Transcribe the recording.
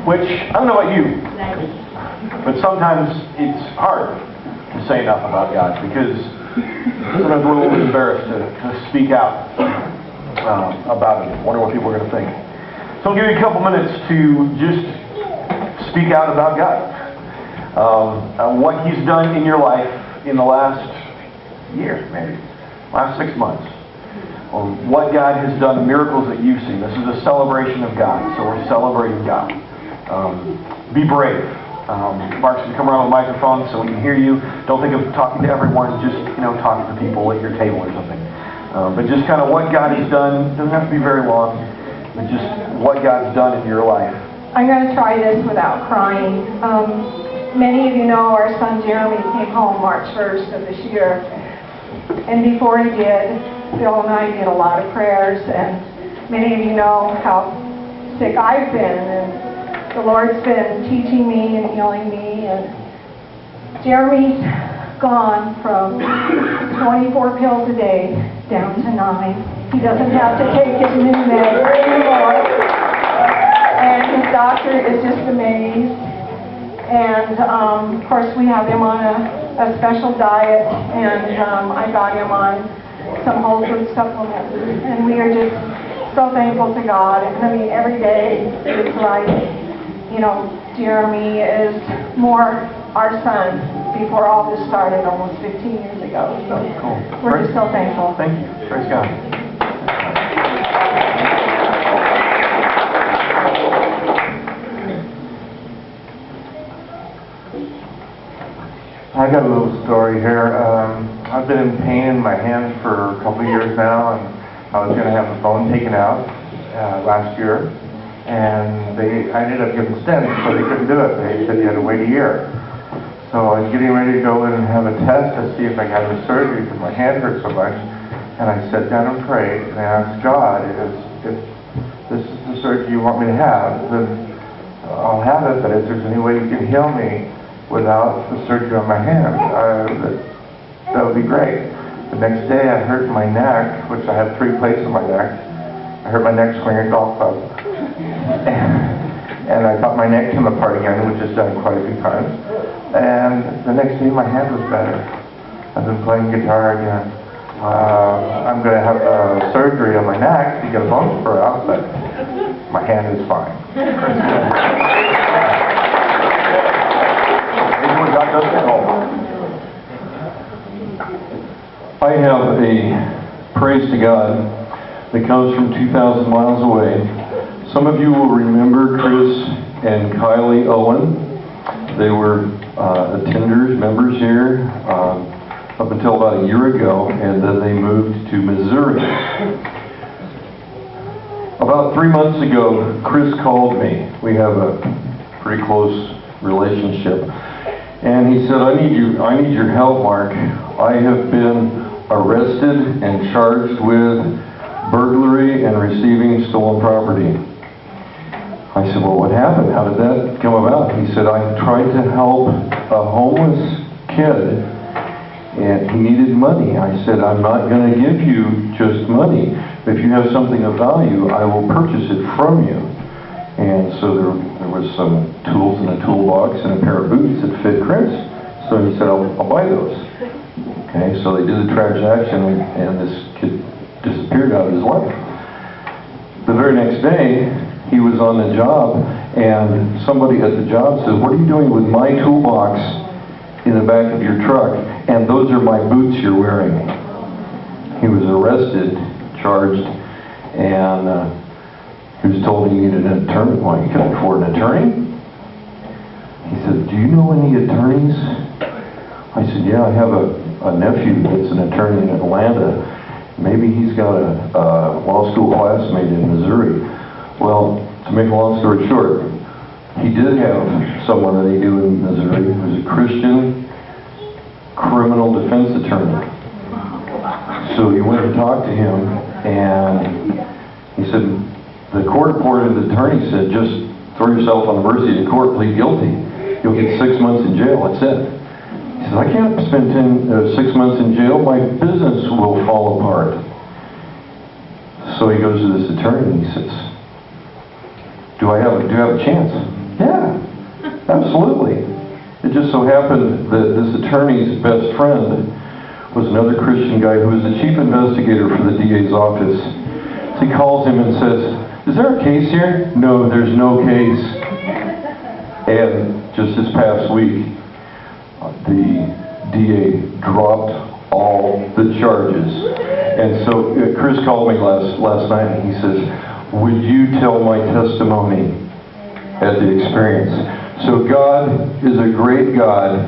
which, I don't know about you, but sometimes it's hard to say enough about God, because sometimes we're a little bit embarrassed to speak out about it. Wonder what people are going to think. So I'll give you a couple minutes to just speak out about God. What He's done in your life in the last year, maybe, last 6 months. Or what God has done, miracles that you've seen. This is a celebration of God, so we're celebrating God. Be brave. Mark's going to come around with a microphone so we can hear you. Don't think of talking to everyone, just talking to people at your table or something. But just kind of what God has done. Doesn't have to be very long, but just what God's done in your life. I'm going to try this without crying. Many of you know our son Jeremy came home March 1st of this year. And before he did, Bill and I did a lot of prayers. And many of you know how sick I've been. And the Lord's been teaching me and healing me. And Jeremy's gone from 24 pills a day down to 9. He doesn't have to take his new meds anymore. And his doctor is just amazed. And of course we have him on a special diet, and I got him on some whole food supplements, and we are just so thankful to God. And I mean, every day it's like, Jeremy is more our son before all this started almost 15 years ago. So cool. We're just so thankful. Thank you. Praise God. I got a little story here. I've been in pain in my hands for a couple of years now, and I was going to have the bone taken out last year, and I ended up getting stents, so they couldn't do it. They said you had to wait a year. So I was getting ready to go in and have a test to see if I had the surgery because my hand hurt so much, and I sat down and prayed, and I asked God, if this is the surgery you want me to have, then I'll have it, but if there's any way you can heal me without the surgery on my hand, that would be great. The next day I hurt my neck, which I have 3 places on my neck. I hurt my neck swinging a golf club. And I thought my neck came apart again, which is done quite a few times. And the next day my hand was better. I've been playing guitar again. I'm going to have surgery on my neck to get a bone spur out, but my hand is fine. I have a praise to God that comes from 2,000 miles away. Some of you will remember Chris and Kylie Owen. They were attenders, members here up until about a year ago, and then they moved to Missouri. About 3 months ago, Chris called me. We have a pretty close relationship. And he said, I need your help, Mark. I have been arrested and charged with burglary and receiving stolen property. I said, well, what happened? How did that come about? He said, I tried to help a homeless kid, and he needed money. I said, I'm not going to give you just money. If you have something of value, I will purchase it from you. And so there was some tools in a toolbox and a pair of boots that fit Chris. So he said, I'll buy those. Okay, so they did the transaction, and this kid disappeared out of his life. The very next day, he was on the job, and somebody at the job said, what are you doing with my toolbox in the back of your truck? And those are my boots you're wearing. He was arrested, charged, and he was told he needed an attorney. Well, he couldn't afford an attorney. He said, do you know any attorneys? I said, yeah, I have a nephew that's an attorney in Atlanta. Maybe he's got a law school classmate in Missouri. Well, to make a long story short, he did have someone that he knew in Missouri who was a Christian criminal defense attorney. So he went and talked to him, and he said, the court-appointed attorney said, just throw yourself on the mercy of the court, plead guilty. You'll get 6 months in jail, that's it. He says, I can't spend 6 months in jail, my business will fall apart. So he goes to this attorney and he says, do you have a chance? Yeah, absolutely. It just so happened that this attorney's best friend was another Christian guy who was the chief investigator for the DA's office. So he calls him and says, "Is there a case here?" "No, there's no case." And just this past week, the DA dropped all the charges. And so Chris called me last night and he says, "Would you tell my testimony at the experience?" So God is a great God.